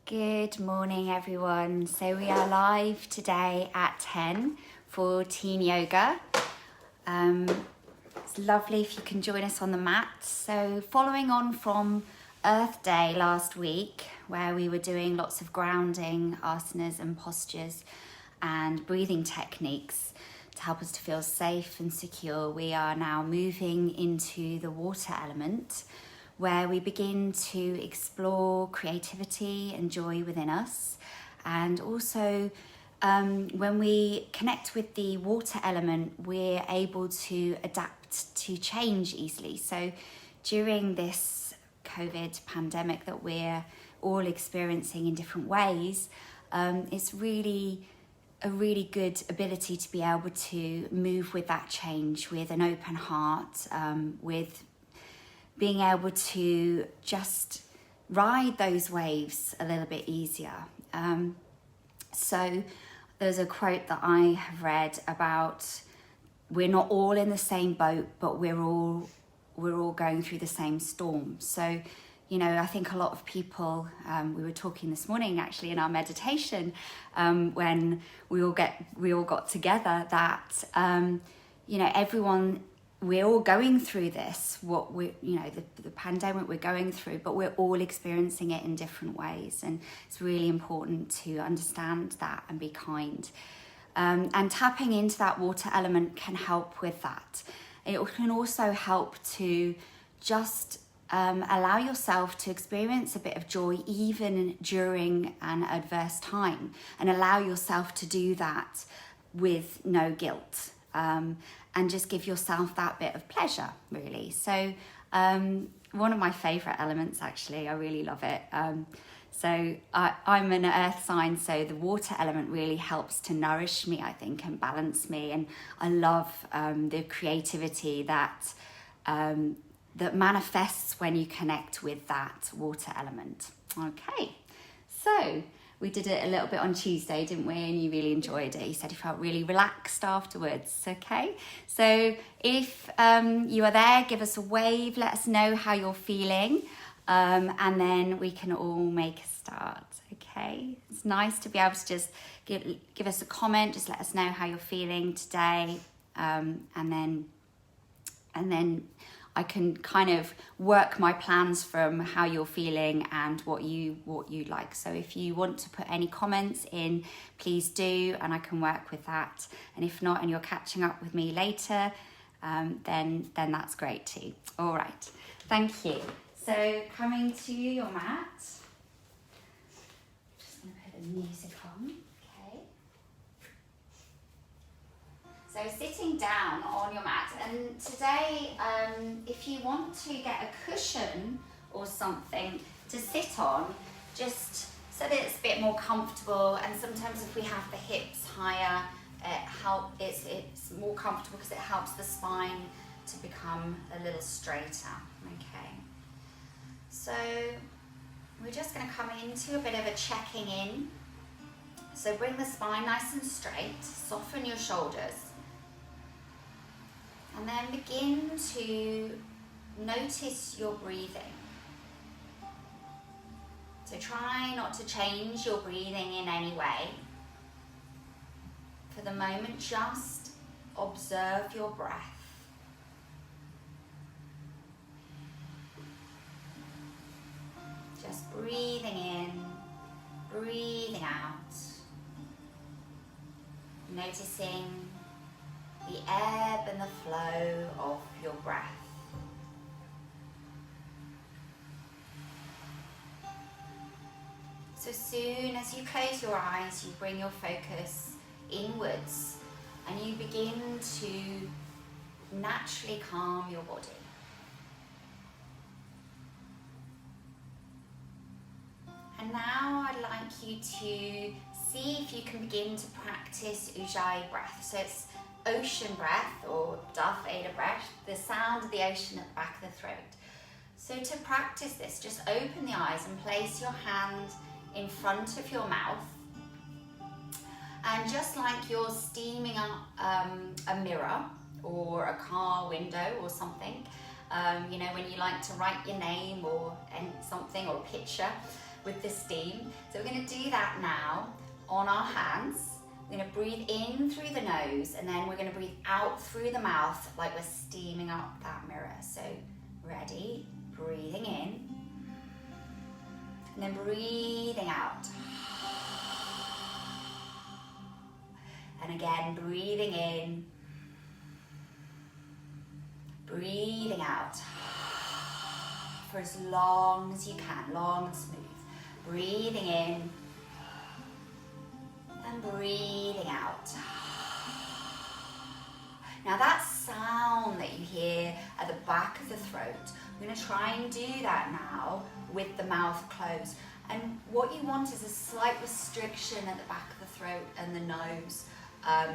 Good morning, everyone. So we are live today at 10 for teen yoga. It's lovely if you can join us on the mat. So following on from Earth Day last week, where we were doing lots of grounding, asanas and postures and breathing techniques to help us to feel safe and secure, we are now moving into the water element, where we begin to explore creativity and joy within us. And also, when we connect with the water element, we're able to adapt to change easily. So during this COVID pandemic that we're all experiencing in different ways, it's really a really good ability to be able to move with that change with an open heart, with being able to just ride those waves a little bit easier. So there's a quote that I have read about, we're not all in the same boat, but we're all going through the same storm. So, you know, I think a lot of people, we were talking this morning actually in our meditation, when we all got together, that, you know, we're all going through this, the pandemic we're going through, but we're all experiencing it in different ways. And it's really important to understand that and be kind. And tapping into that water element can help with that. It can also help to just allow yourself to experience a bit of joy even during an adverse time, and allow yourself to do that with no guilt. And just give yourself that bit of pleasure, really. So one of my favourite elements, actually, I really love it. So I'm an earth sign, so the water element really helps to nourish me, I think, and balance me. And I love the creativity that manifests when you connect with that water element. Okay, so we did it a little bit on Tuesday, didn't we? And you really enjoyed it. You said you felt really relaxed afterwards, okay? So if you are there, give us a wave, let us know how you're feeling, and then we can all make a start, okay? It's nice to be able to just give us a comment, just let us know how you're feeling today, and then I can kind of work my plans from how you're feeling and what you like. So if you want to put any comments in, please do, and I can work with that. And if not, and you're catching up with me later, then that's great too. All right, thank you. So coming to your mat, just gonna put the music on. So sitting down on your mat, and today if you want to get a cushion or something to sit on, just so that it's a bit more comfortable, and sometimes if we have the hips higher, it's more comfortable because it helps the spine to become a little straighter, okay? So we're just going to come into a bit of a checking in. So bring the spine nice and straight, soften your shoulders. And then begin to notice your breathing. So try not to change your breathing in any way. For the moment, just observe your breath. Just breathing in, breathing out. Noticing the ebb and the flow of your breath. So soon as you close your eyes, you bring your focus inwards and you begin to naturally calm your body. And now I'd like you to see if you can begin to practice Ujjayi breath. So it's ocean breath or Darth Vader breath, the sound of the ocean at the back of the throat. So to practice this, just open the eyes and place your hand in front of your mouth. And just like you're steaming up a mirror or a car window or something, you know, when you like to write your name or something, or a picture with the steam. So we're going to do that now on our hands. We're going to breathe in through the nose, and then we're going to breathe out through the mouth like we're steaming up that mirror. So ready, breathing in, and then breathing out. And again, breathing in, breathing out for as long as you can, long and smooth. Breathing in and breathing out. Now that sound that you hear at the back of the throat, we're going to try and do that now with the mouth closed. And what you want is a slight restriction at the back of the throat and the nose,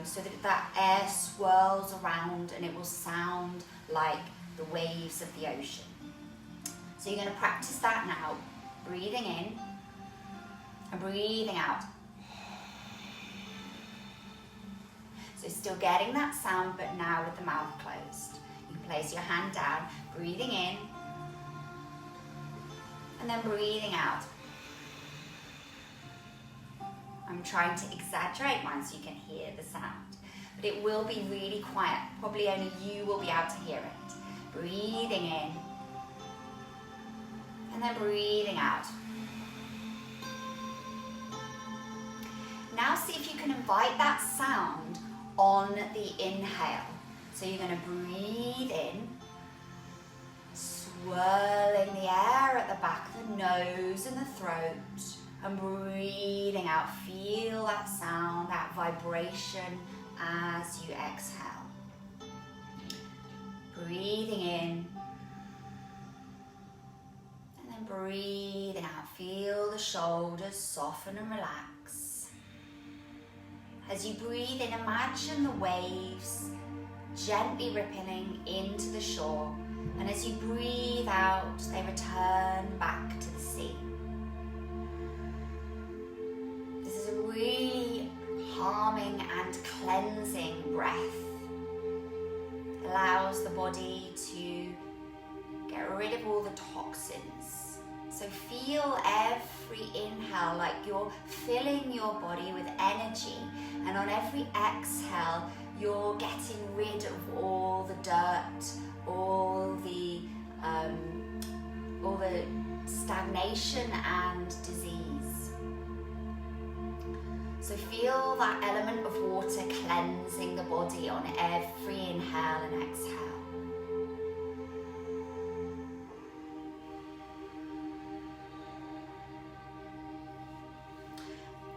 so that air swirls around and it will sound like the waves of the ocean. So you're going to practice that now, breathing in and breathing out. So still getting that sound, but now with the mouth closed. You can place your hand down, breathing in, and then breathing out. I'm trying to exaggerate mine so you can hear the sound, but it will be really quiet. Probably only you will be able to hear it. Breathing in, and then breathing out. Now see if you can invite that sound on the inhale. So you're going to breathe in, swirling the air at the back of the nose and the throat, and breathing out. Feel that sound, that vibration as you exhale. Breathing in, and then breathing out. Feel the shoulders soften and relax. As you breathe in, imagine the waves gently rippling into the shore, and as you breathe out, they return back to the sea. This is a really calming and cleansing breath. Allows the body to get rid of all the toxins. So feel every inhale like you're filling your body with energy, and on every exhale you're getting rid of all the dirt, all the stagnation and disease. So feel that element of water cleansing the body on every inhale and exhale.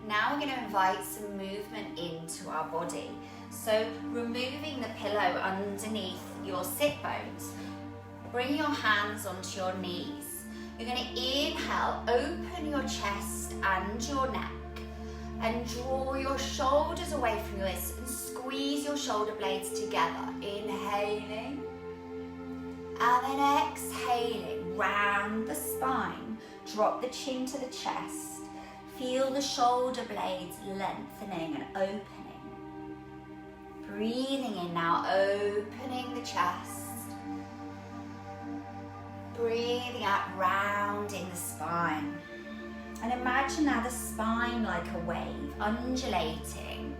Now we're going to invite some movement into our body. So removing the pillow underneath your sit bones, bring your hands onto your knees. You're going to inhale, open your chest and your neck, and draw your shoulders away from your wrists and squeeze your shoulder blades together. Inhaling, and then exhaling, round the spine, drop the chin to the chest. Feel the shoulder blades lengthening and opening. Breathing in now, opening the chest. Breathing out, rounding the spine. And imagine now the spine like a wave, undulating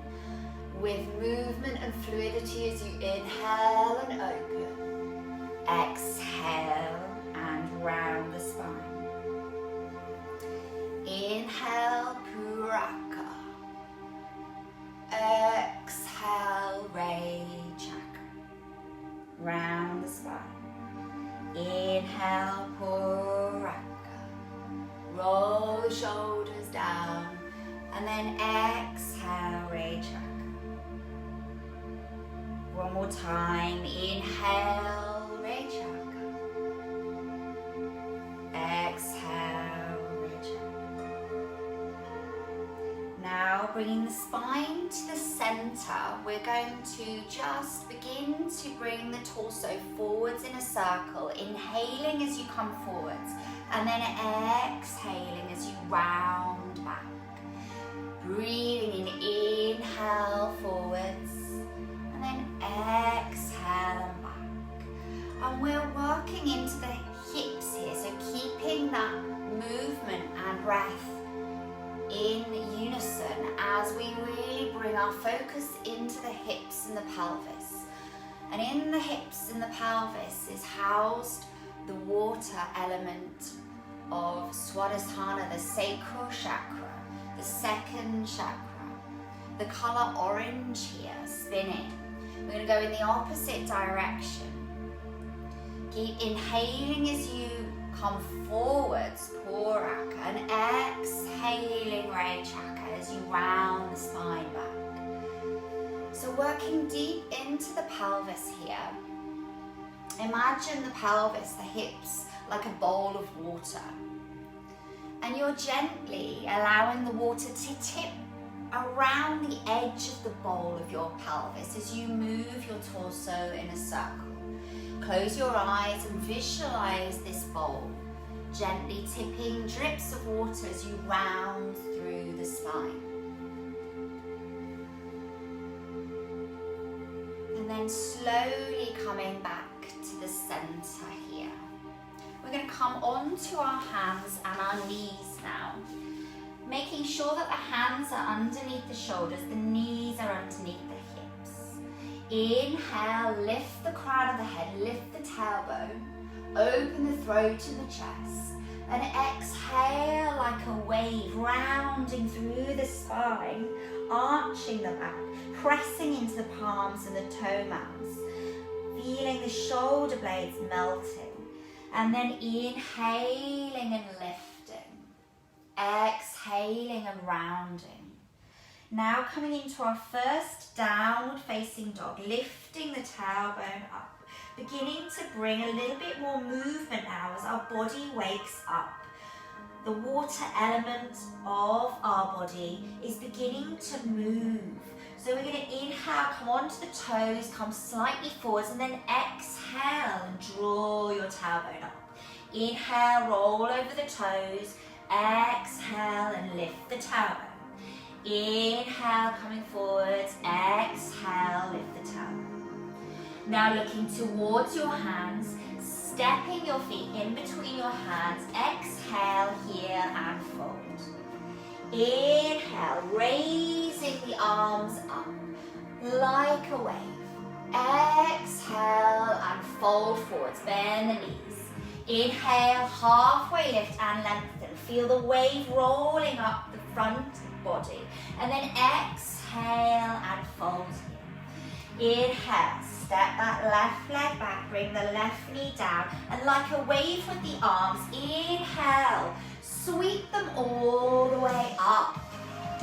with movement and fluidity as you inhale and open. Exhale and round the spine. Inhale, Puraka. Exhale, Rajaka. Round the spine. Inhale, Puraka. Roll the shoulders down, and then exhale, Rajaka. One more time. Inhale, Rajaka. Exhale, Rajaka. Now bringing the spine to the center, we're going to just begin to bring the torso forwards in a circle, inhaling as you come forwards, and then exhaling as you round back. Breathing in, inhale forwards, and then exhale and back. And we're working working into the hips here, so keeping that movement and breath in unison as we really bring our focus into the hips and the pelvis. And in the hips and the pelvis is housed the water element of Swadhisthana, the sacral chakra, the second chakra. The colour orange here, spinning. We're going to go in the opposite direction. Keep inhaling as you come forwards, Puraka, and exhaling Rajaka as you round the spine back. So working deep into the pelvis here. Imagine the pelvis, the hips, like a bowl of water. And you're gently allowing the water to tip around the edge of the bowl of your pelvis as you move your torso in a circle. Close your eyes and visualize this bowl, gently tipping drips of water as you round through the spine. And then slowly coming back to the center here. We're going to come onto our hands and our knees now, making sure that the hands are underneath the shoulders, the knees are underneath the hips. Inhale, lift the crown of the head, lift the tailbone, open the throat and the chest, and exhale like a wave, rounding through the spine, arching the back, pressing into the palms and the toe mounds, feeling the shoulder blades melting, and then inhaling and lifting, exhaling and rounding. Now coming into our first downward facing dog, lifting the tailbone up, beginning to bring a little bit more movement now as our body wakes up. The water element of our body is beginning to move. So we're going to inhale, come onto the toes, come slightly forwards, and then exhale and draw your tailbone up. Inhale, roll over the toes, exhale and lift the tailbone. Inhale, coming forwards, exhale, lift the tailbone. Now looking towards your hands, stepping your feet in between your hands, exhale here and fold. Inhale, raising the arms up like a wave. Exhale and fold forwards, bend the knees. Inhale, halfway lift and lengthen. Feel the wave rolling up the front body. And then exhale and fold here. Inhale, step that left leg back, bring the left knee down. And like a wave with the arms, inhale, sweep them all the way up.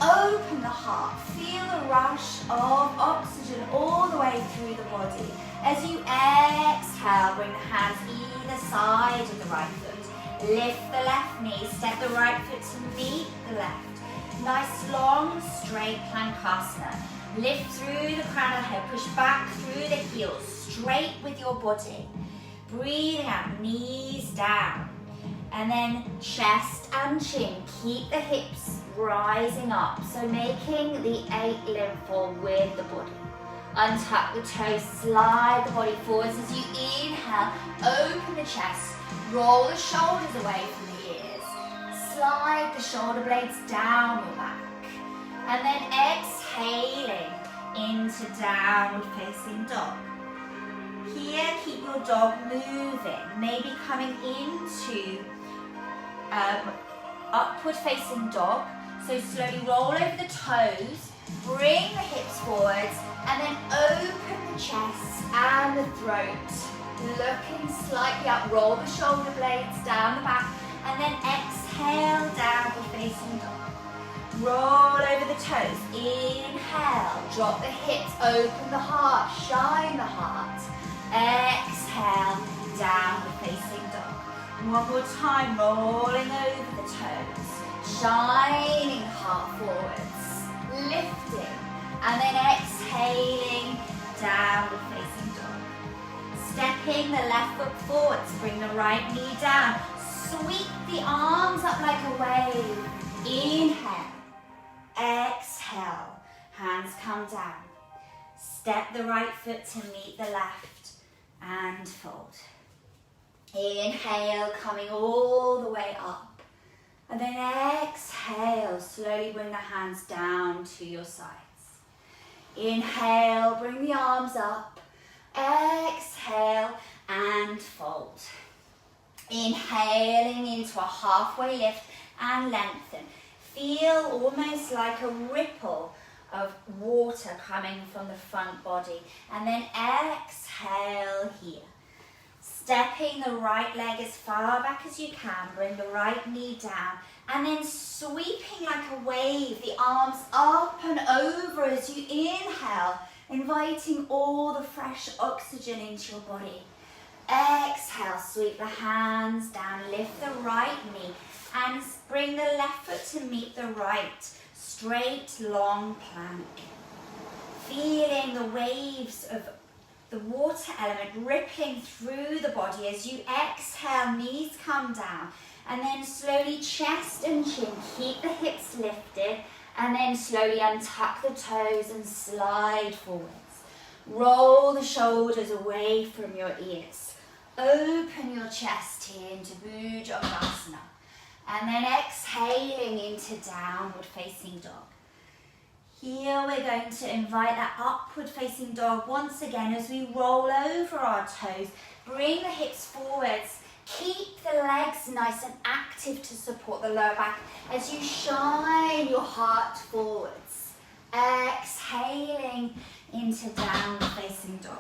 Open the heart, feel the rush of oxygen all the way through the body. As you exhale, bring the hands either side of the right foot. Lift the left knee, step the right foot to meet the left. Nice long straight plankasana. Lift through the crown of the head, push back through the heels, straight with your body. Breathing out, knees down. And then chest and chin, keep the hips rising up. So making the 8 limb fall with the body. Untuck the toes, slide the body forwards as you inhale, open the chest, roll the shoulders away from the ears. Slide the shoulder blades down your back. And then exhaling into downward facing dog. Here, keep your dog moving, maybe coming into upward facing dog. So slowly roll over the toes, bring the hips forwards, and then open the chest and the throat. Looking slightly up, roll the shoulder blades down the back, and then exhale, downward facing dog. Roll over the toes, inhale, drop the hips, open the heart, shine the heart. Exhale, downward facing dog. One more time, rolling over the toes, shining the heart forwards, lifting, and then exhaling, downward facing dog. Stepping the left foot forwards, bring the right knee down, sweep the arms up like a wave. Inhale, exhale, hands come down. Step the right foot to meet the left and fold. Inhale, coming all the way up. And then exhale, slowly bring the hands down to your sides. Inhale, bring the arms up. Exhale and fold. Inhaling into a halfway lift and lengthen. Feel almost like a ripple of water coming from the front body. And then exhale here. Stepping the right leg as far back as you can. Bring the right knee down. And then sweeping like a wave, the arms up and over as you inhale, inviting all the fresh oxygen into your body. Exhale, sweep the hands down, lift the right knee, and bring the left foot to meet the right. Straight, long plank. Feeling the waves of the water element rippling through the body as you exhale, knees come down. And then slowly chest and chin, keep the hips lifted, and then slowly untuck the toes and slide forwards. Roll the shoulders away from your ears. Open your chest here into Bhujangasana. And then exhaling into downward facing dog. Here we're going to invite that upward facing dog once again as we roll over our toes. Bring the hips forwards. Keep the legs nice and active to support the lower back as you shine your heart forwards. Exhaling into downward facing dog.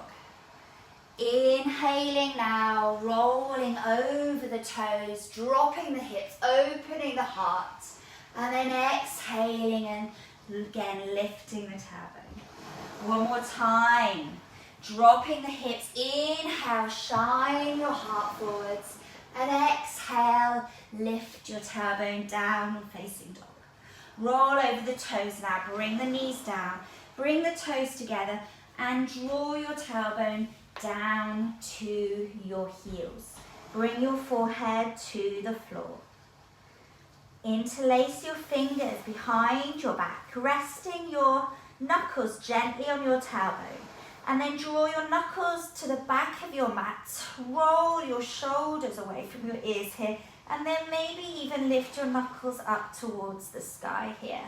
Inhaling now, rolling over the toes, dropping the hips, opening the heart. And then exhaling and again lifting the tailbone. One more time. Dropping the hips, inhale, shine your heart forwards, and exhale, lift your tailbone down facing dog. Roll over the toes now, bring the knees down, bring the toes together, and draw your tailbone down to your heels. Bring your forehead to the floor. Interlace your fingers behind your back, resting your knuckles gently on your tailbone. And then draw your knuckles to the back of your mat. Roll your shoulders away from your ears here. And then maybe even lift your knuckles up towards the sky here.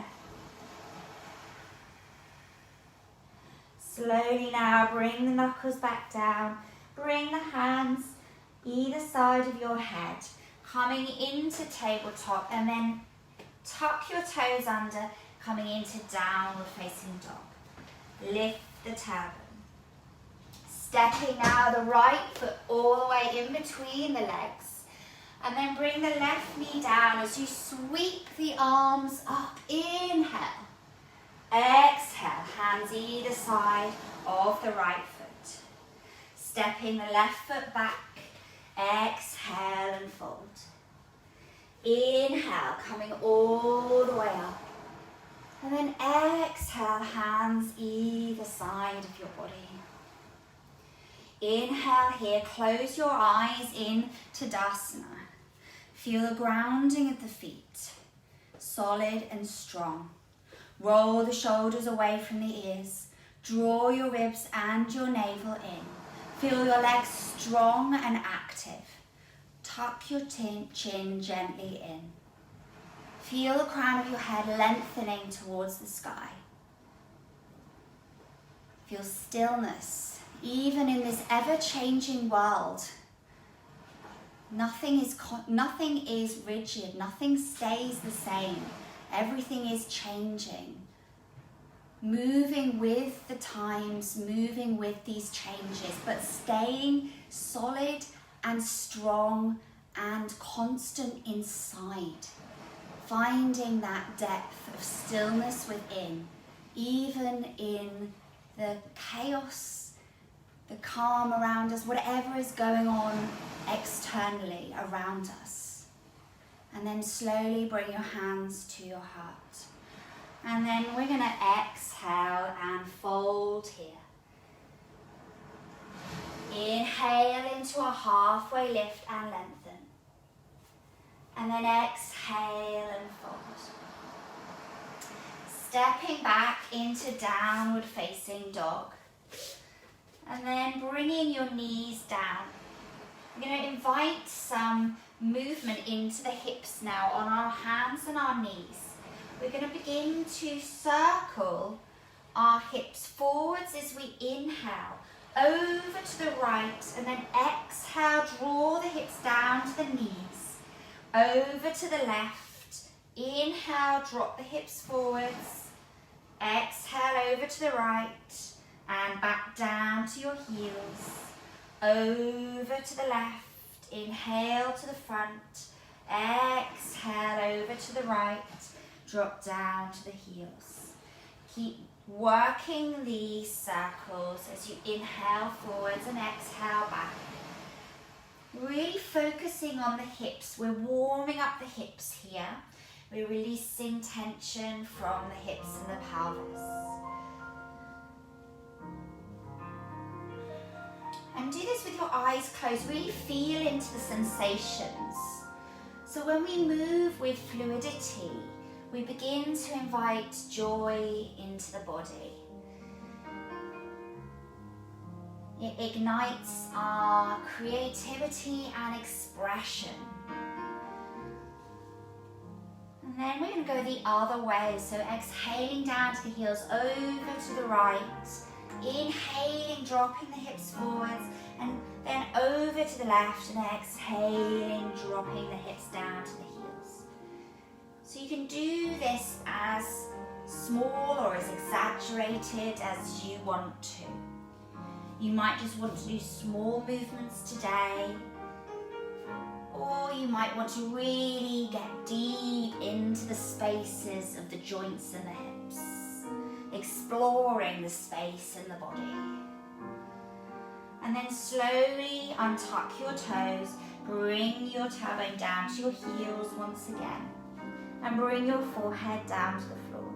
Slowly now bring the knuckles back down. Bring the hands either side of your head. Coming into tabletop and then tuck your toes under. Coming into downward facing dog. Lift the tailbone. Stepping now the right foot all the way in between the legs. And then bring the left knee down as you sweep the arms up. Inhale. Exhale. Hands either side of the right foot. Stepping the left foot back. Exhale and fold. Inhale. Coming all the way up. And then exhale. Hands either side of your body. Inhale here, close your eyes in Tadasana. Feel the grounding of the feet, solid and strong. Roll the shoulders away from the ears. Draw your ribs and your navel in. Feel your legs strong and active. Tuck your chin gently in. Feel the crown of your head lengthening towards the sky. Feel stillness. Even in this ever-changing world, nothing is rigid, nothing stays the same. Everything is changing. Moving with the times, moving with these changes, but staying solid and strong and constant inside. Finding that depth of stillness within, even in the chaos, the calm around us, whatever is going on externally around us. And then slowly bring your hands to your heart. And then we're going to exhale and fold here. Inhale into a halfway lift and lengthen. And then exhale and fold. Stepping back into downward facing dog. And then bringing your knees down. We're going to invite some movement into the hips now on our hands and our knees. We're going to begin to circle our hips forwards as we inhale, over to the right, and then exhale, draw the hips down to the knees, over to the left, inhale, drop the hips forwards, exhale over to the right, and back down to your heels, over to the left, inhale to the front, exhale over to the right, drop down to the heels. Keep working these circles as you inhale forwards and exhale back. Really focusing on the hips. We're warming up the hips here. We're releasing tension from the hips and the pelvis. And do this with your eyes closed. Really feel into the sensations. So when we move with fluidity, we begin to invite joy into the body. It ignites our creativity and expression. And then we're going to go the other way. So exhaling down to the heels, over to the right. Inhaling, dropping the hips forwards. And then over to the left. And exhaling, dropping the hips down to the heels. So you can do this as small or as exaggerated as you want to. You might just want to do small movements today, or you might want to really get deep into the spaces of the joints and the hips, exploring the space in the body. And then slowly untuck your toes, bring your tailbone down to your heels once again. And bring your forehead down to the floor.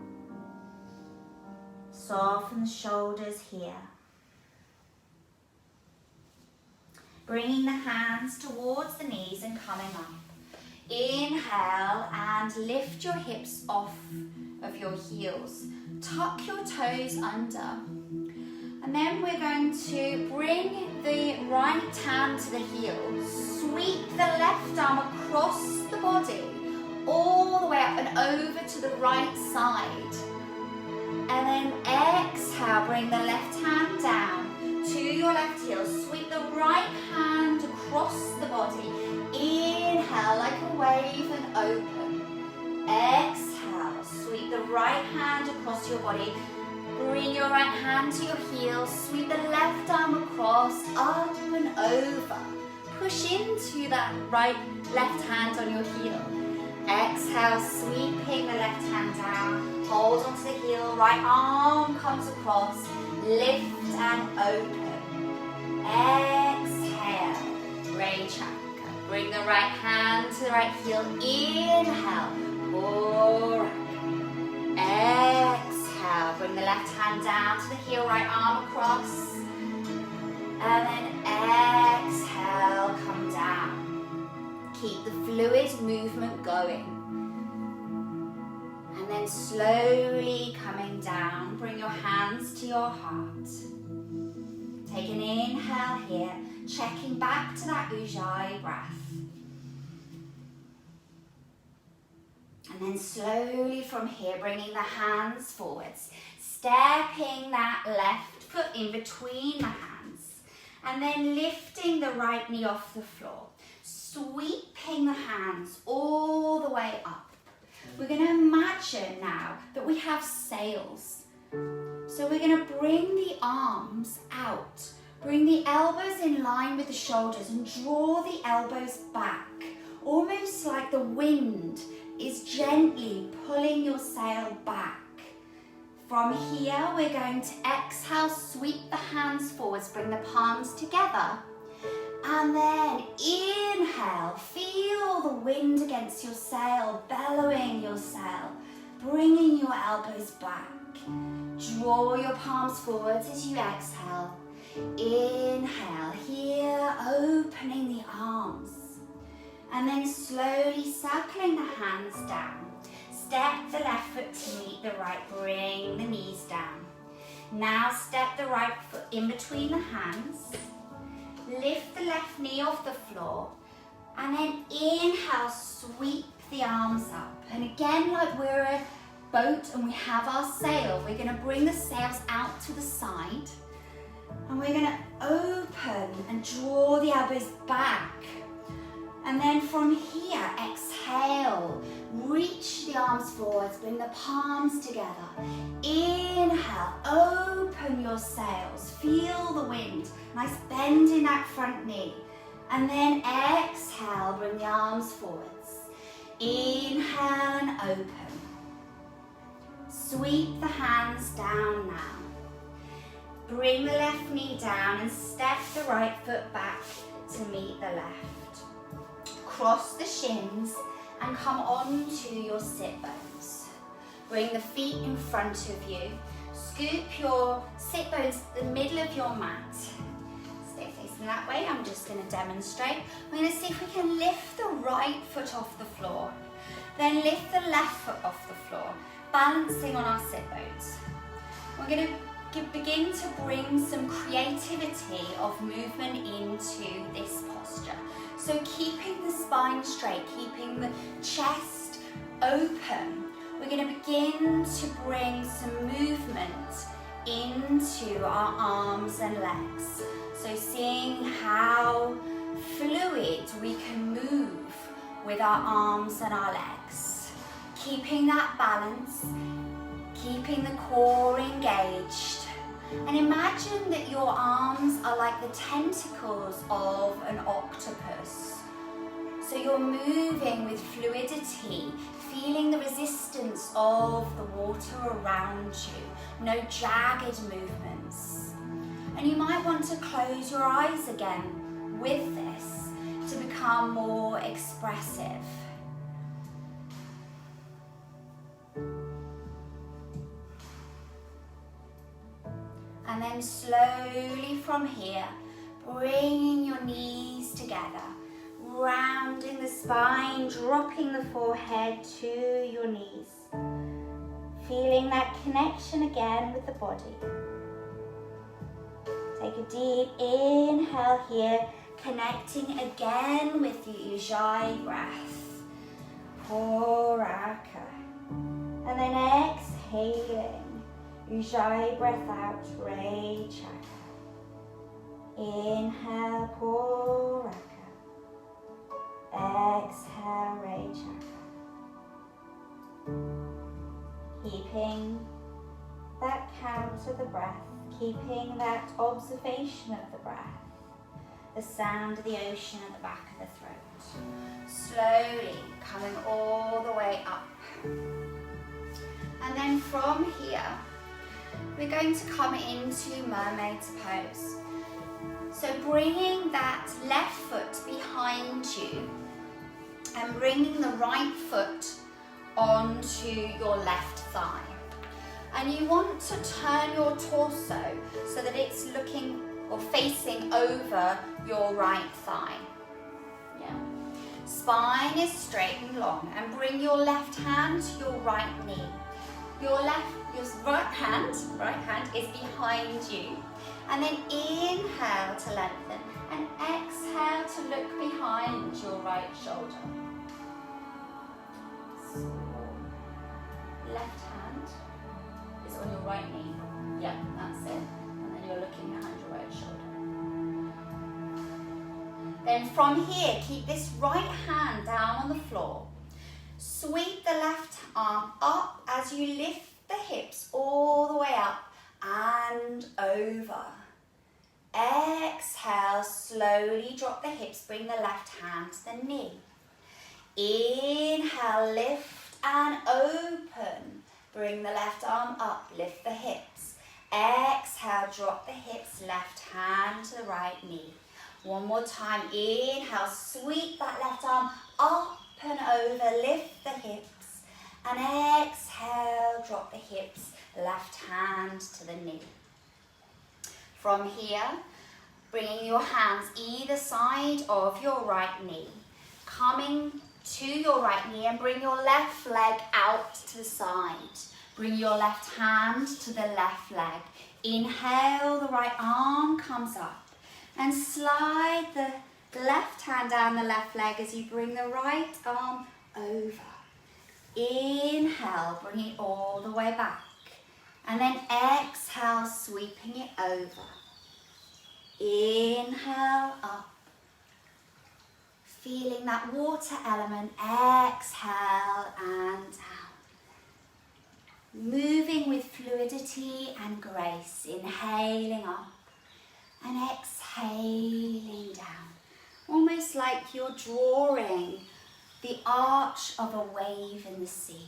Soften the shoulders here. Bringing the hands towards the knees and coming up. Inhale and lift your hips off of your heels. Tuck your toes under. And then we're going to bring the right hand to the heel. Sweep the left arm across the body, all the way up and over to the right side. And then exhale, bring the left hand down to your left heel. Sweep the right hand across the body. Inhale like a wave and open. Exhale, sweep the right hand across your body. Bring your right hand to your heel. Sweep the left arm across, up and over. Push into that left hand on your heel. Exhale, sweeping the left hand down, hold onto the heel, right arm comes across, lift and open. Exhale, Rachaka. Bring the right hand to the right heel, inhale, pour. Exhale, bring the left hand down to the heel, right arm across, and then exhale, come down. Keep the fluid movement going. And then slowly coming down, bring your hands to your heart. Take an inhale here, checking back to that Ujjayi breath. And then slowly from here, bringing the hands forwards, stepping that left foot in between the hands, and then lifting the right knee off the floor. Sweeping the hands all the way up. We're going to imagine now that we have sails. So we're going to bring the arms out. Bring the elbows in line with the shoulders and draw the elbows back. Almost like the wind is gently pulling your sail back. From here, we're going to exhale, sweep the hands forwards, bring the palms together. And then inhale, feel the wind against your sail, bellowing your sail, bringing your elbows back. Draw your palms forwards as you exhale. Inhale, here, opening the arms. And then slowly circling the hands down. Step the left foot to meet the right, bring the knees down. Now step the right foot in between the hands. lift the left knee off the floor, and then inhale, sweep the arms up. And again, like we're a boat and we have our sail, we're gonna bring the sails out to the side, and we're gonna open and draw the elbows back. And then from here, exhale, reach the arms forwards, bring the palms together. Inhale, open your sails, feel the wind, nice bend in that front knee. And then exhale, bring the arms forwards. Inhale and open. Sweep the hands down now. Bring the left knee down and step the right foot back to meet the left. Cross the shins and come onto your sit bones. Bring the feet in front of you. Scoop your sit bones to the middle of your mat. Stay facing that way. I'm just going to demonstrate. We're going to see if we can lift the right foot off the floor. Then lift the left foot off the floor, balancing on our sit bones. We're going to begin to bring some creativity of movement into this posture. So keeping the spine straight, keeping the chest open, we're going to begin to bring some movement into our arms and legs. So seeing how fluid we can move with our arms and our legs. Keeping that balance, keeping the core engaged. And imagine that your arms are like the tentacles of an octopus. So you're moving with fluidity, feeling the resistance of the water around you, no jagged movements. And you might want to close your eyes again with this to become more expressive. And then slowly from here, bringing your knees together, rounding the spine, dropping the forehead to your knees. Feeling that connection again with the body. Take a deep inhale here, connecting again with the Ujjayi breath. Puraka. And then exhaling. Ujjayi breath out, Re Chakra. Inhale, Puraka. Exhale, Re Chakra. Keeping that count of the breath, keeping that observation of the breath, the sound of the ocean at the back of the throat. Slowly coming all the way up. And then from here, we're going to come into Mermaid's pose. So bringing that left foot behind you and bringing the right foot onto your left thigh. And you want to turn your torso so that it's looking or facing over your right thigh. Yeah. Spine is straight and long, and bring your left hand to your right knee. Your right hand is behind you. And then inhale to lengthen and exhale to look behind your right shoulder. So, left hand is on your right knee. Yeah, that's it. And then you're looking behind your right shoulder. Then from here, keep this right hand down on the floor. Sweep the left arm up as you lift the hips all the way up and over. Exhale, slowly drop the hips, bring the left hand to the knee. Inhale, lift and open. Bring the left arm up, lift the hips. Exhale, drop the hips, left hand to the right knee. One more time, inhale, sweep that left arm up and over, lift the hips. And exhale, drop the hips, left hand to the knee. From here, bringing your hands either side of your right knee, coming to your right knee and bring your left leg out to the side. Bring your left hand to the left leg. Inhale, the right arm comes up. And slide the left hand down the left leg as you bring the right arm over. Inhale, bring it all the way back. And then exhale, sweeping it over. Inhale, up. Feeling that water element, exhale and out. Moving with fluidity and grace, inhaling up and exhaling down. Almost like you're drawing the arch of a wave in the sea.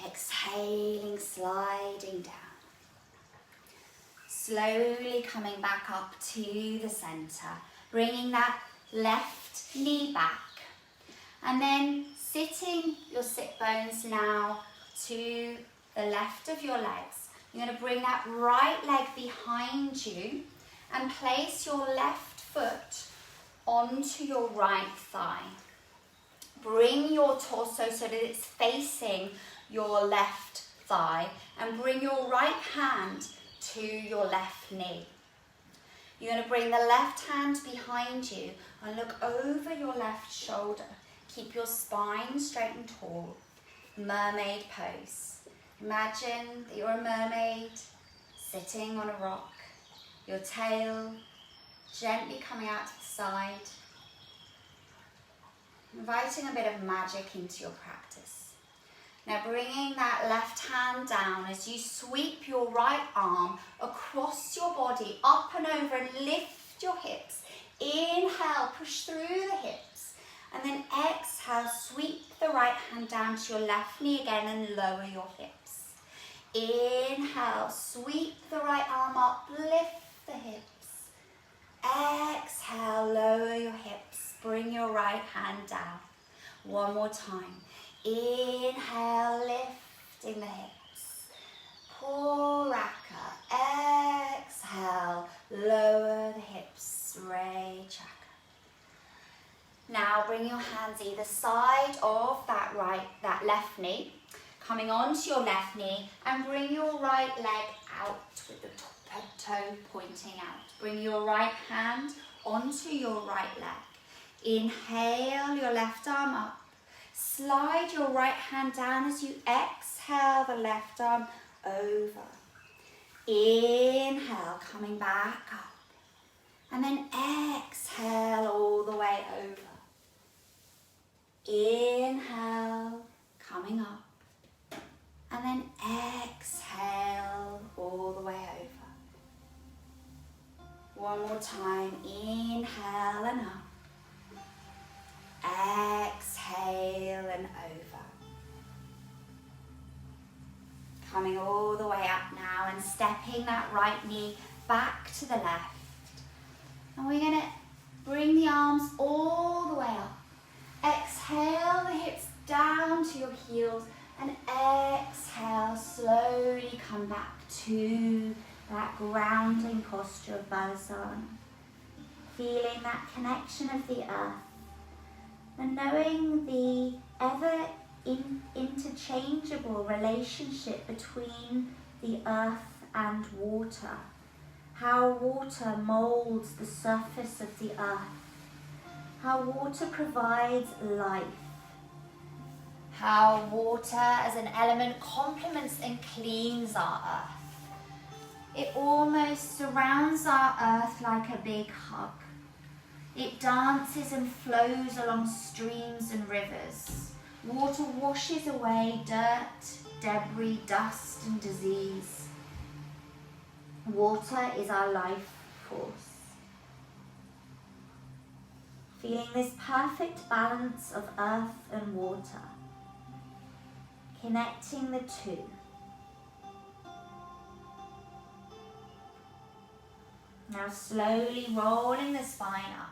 Exhaling, sliding down. Slowly coming back up to the center. Bringing that left knee back. And then sitting your sit bones now to the left of your legs. You're going to bring that right leg behind you and place your left foot onto your right thigh. Bring your torso so that it's facing your left thigh and bring your right hand to your left knee. You're going to bring the left hand behind you and look over your left shoulder. Keep your spine straight and tall. Mermaid pose. Imagine that you're a mermaid sitting on a rock. Your tail gently coming out to the side. Inviting a bit of magic into your practice. Now bringing that left hand down as you sweep your right arm across your body, up and over, and lift your hips. Inhale, push through the hips. And then exhale, sweep the right hand down to your left knee again and lower your hips. Inhale, sweep the right arm up, lift the hips. Exhale, lower your hips, bring your right hand down. One more time. Inhale, lifting the hips. Puraka. Exhale, lower the hips. Ray Chakra. Now bring your hands either side of that left knee, coming onto your left knee, and bring your right leg out with the toe pointing out. Bring your right hand onto your right leg. Inhale your left arm up. Slide your right hand down as you exhale the left arm over. Inhale, coming back up. And then exhale all the way over. Inhale, coming up. And then exhale all the way over. One more time. Inhale and up. Exhale and over. Coming all the way up now and stepping that right knee back to the left. And we're going to bring the arms all the way up. Exhale the hips down to your heels and exhale, slowly come back to that grounding posture of Balasana. Feeling that connection of the earth. And knowing the ever interchangeable relationship between the earth and water. How water molds the surface of the earth. How water provides life. How water as an element complements and cleans our earth. It almost surrounds our earth like a big hug. It dances and flows along streams and rivers. Water washes away dirt, debris, dust and disease. Water is our life force. Feeling this perfect balance of earth and water. Connecting the two. Now slowly rolling the spine up.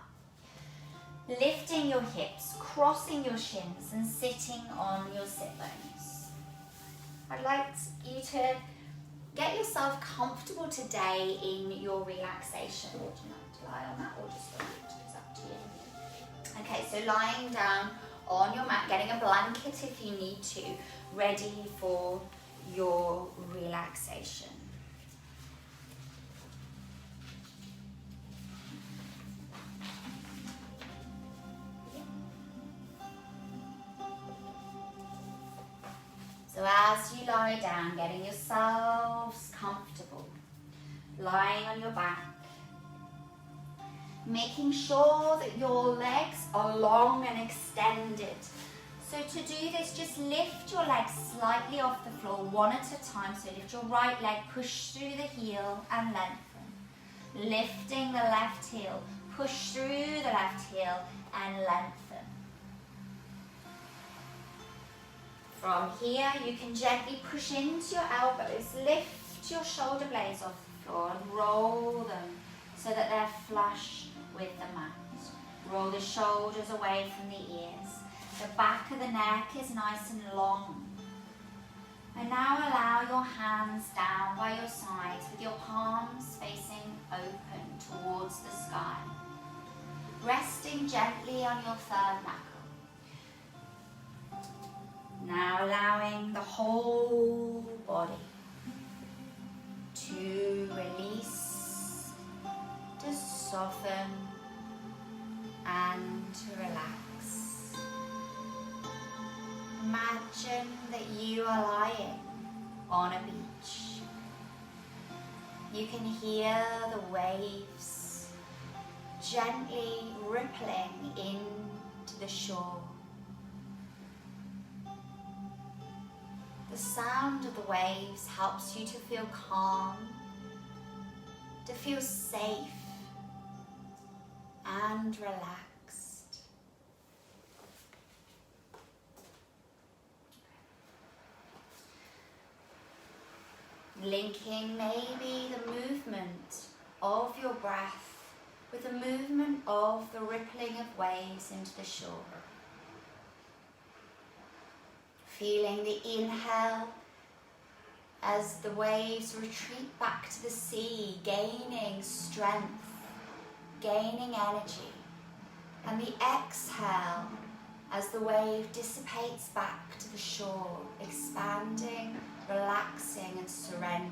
Lifting your hips, crossing your shins and sitting on your sit bones. I'd like you to get yourself comfortable today in your relaxation. Would you like to lie on that or just stand? It's up to you. Okay, so lying down on your mat, getting a blanket if you need to, ready for your relaxation. So as you lie down, getting yourselves comfortable, lying on your back, making sure that your legs are long and extended. So to do this, just lift your legs slightly off the floor, one at a time. So lift your right leg, push through the heel and lengthen. Lifting the left heel, push through the left heel and lengthen. From here, you can gently push into your elbows, lift your shoulder blades off the floor and roll them so that they're flush with the mat. Roll the shoulders away from the ears. The back of the neck is nice and long. And now allow your hands down by your sides with your palms facing open towards the sky. Resting gently on your third knuckle. Now allowing the whole body to release, to soften and to relax. Imagine that you are lying on a beach. You can hear the waves gently rippling into the shore. The sound of the waves helps you to feel calm, to feel safe and relaxed. Linking maybe the movement of your breath with the movement of the rippling of waves into the shore. Feeling the inhale as the waves retreat back to the sea, gaining strength, gaining energy. And the exhale as the wave dissipates back to the shore, expanding, relaxing and surrendering.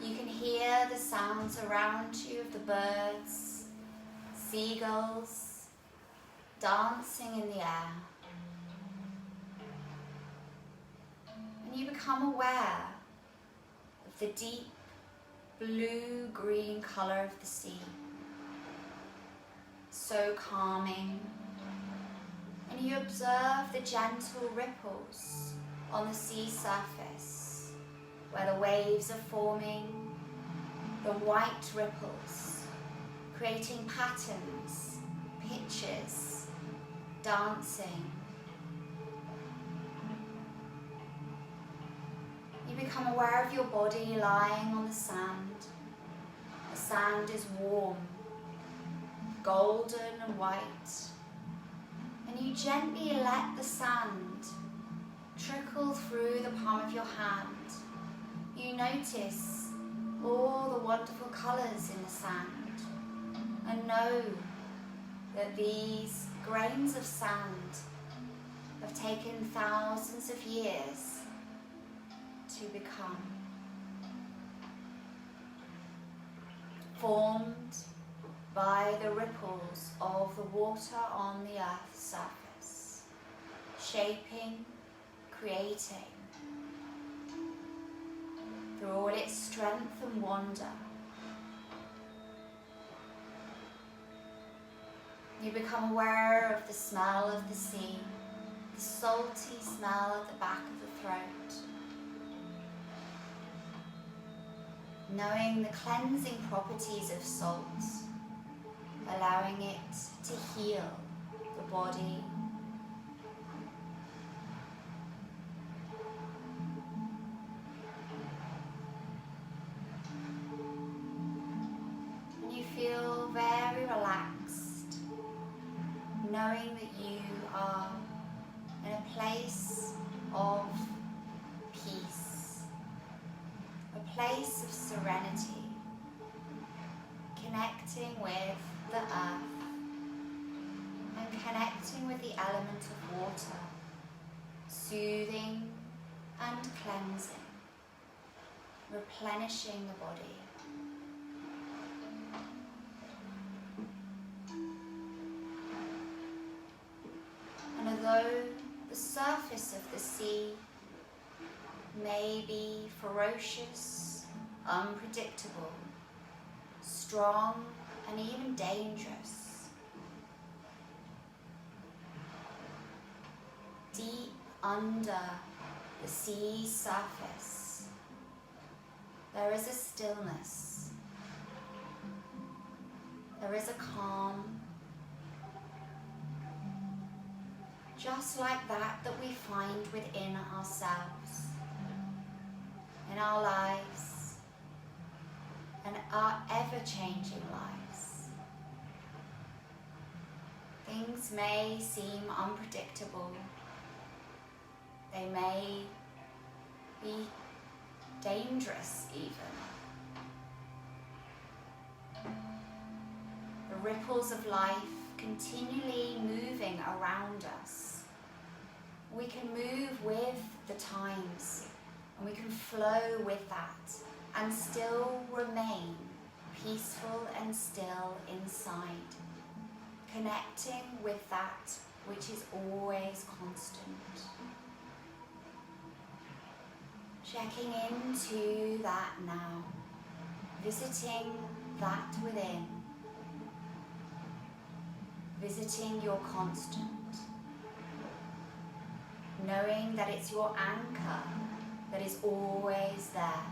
You can hear the sounds around you of the birds, seagulls, dancing in the air. And you become aware of the deep blue-green colour of the sea. So calming. And you observe the gentle ripples on the sea surface, where the waves are forming, the white ripples, creating patterns, pictures, dancing. You become aware of your body lying on the sand. The sand is warm, golden and white, and you gently let the sand trickle through the palm of your hand. You notice all the wonderful colours in the sand and know that these grains of sand have taken thousands of years to become, formed by the ripples of the water on the earth's surface, shaping, creating, through all its strength and wonder. You become aware of the smell of the sea, the salty smell at the back of the throat, knowing the cleansing properties of salt, allowing it to heal the body. And you feel very relaxed, knowing that you are in a place of peace, a place of serenity, connecting with the earth and connecting with the element of water, soothing and cleansing, replenishing the body. see may be ferocious, unpredictable, strong, and even dangerous. Deep under the sea's surface, there is a stillness, there is a calm, just like that we find within ourselves, in our lives, and our ever-changing lives. Things may seem unpredictable. They may be dangerous even. The ripples of life continually moving around us. We can move with the times, and we can flow with that and still remain peaceful and still inside, connecting with that which is always constant. Checking into that now, visiting that within, visiting your constant, knowing that it's your anchor that is always there.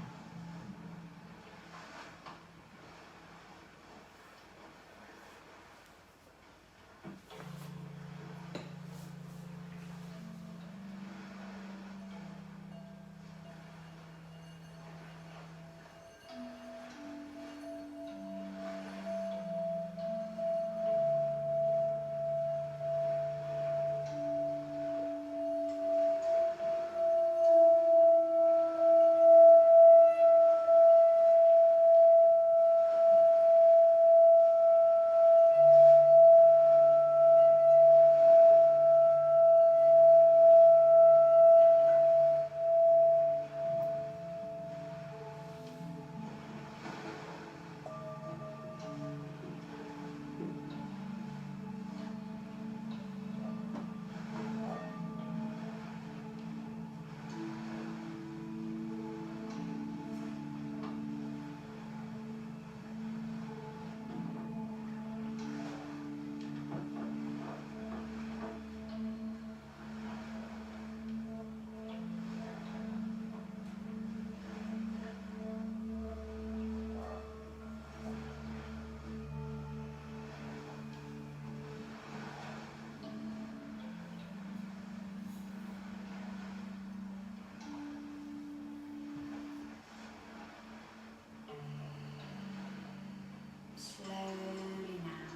Slowly now,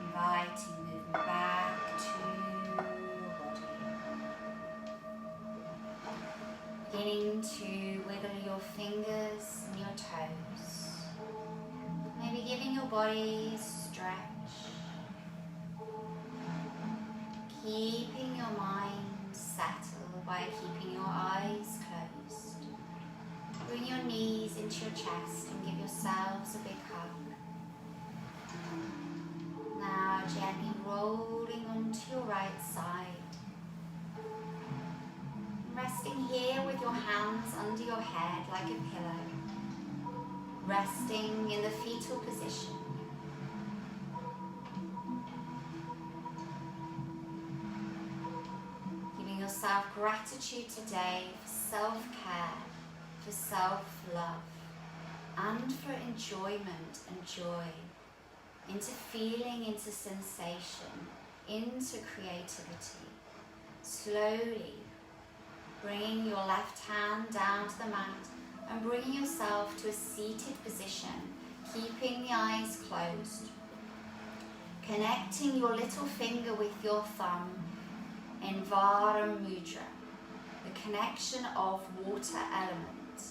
inviting movement back to your body. Beginning to wiggle your fingers and your toes. Maybe giving your body a stretch. Keeping your mind settled by keeping your eyes closed. Bring your knees into your chest and give yourselves a big hug. Now gently rolling onto your right side. Resting here with your hands under your head like a pillow. Resting in the fetal position. Giving yourself gratitude today for self-care, for self-love, and for enjoyment and joy, into feeling, into sensation, into creativity. Slowly bringing your left hand down to the mat and bringing yourself to a seated position, keeping the eyes closed. Connecting your little finger with your thumb in Vara Mudra, the connection of water element.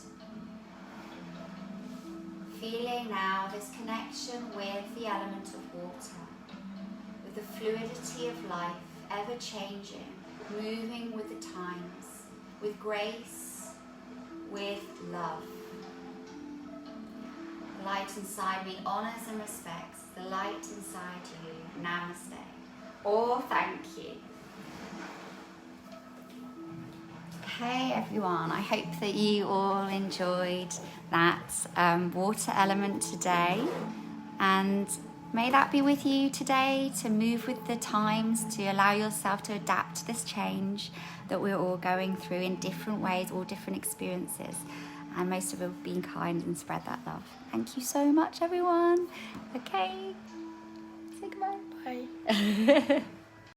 Feeling now this connection with the element of water, with the fluidity of life, ever changing, moving with the times, with grace, with love. The light inside me honors and respects the light inside you. Namaste. Oh, thank you. Okay, everyone, I hope that you all enjoyed that water element today, and may that be with you today to move with the times, to allow yourself to adapt to this change that we're all going through in different ways, all different experiences, and most of all, being kind and spread that love. Thank you so much, everyone. Okay, say goodbye. Bye.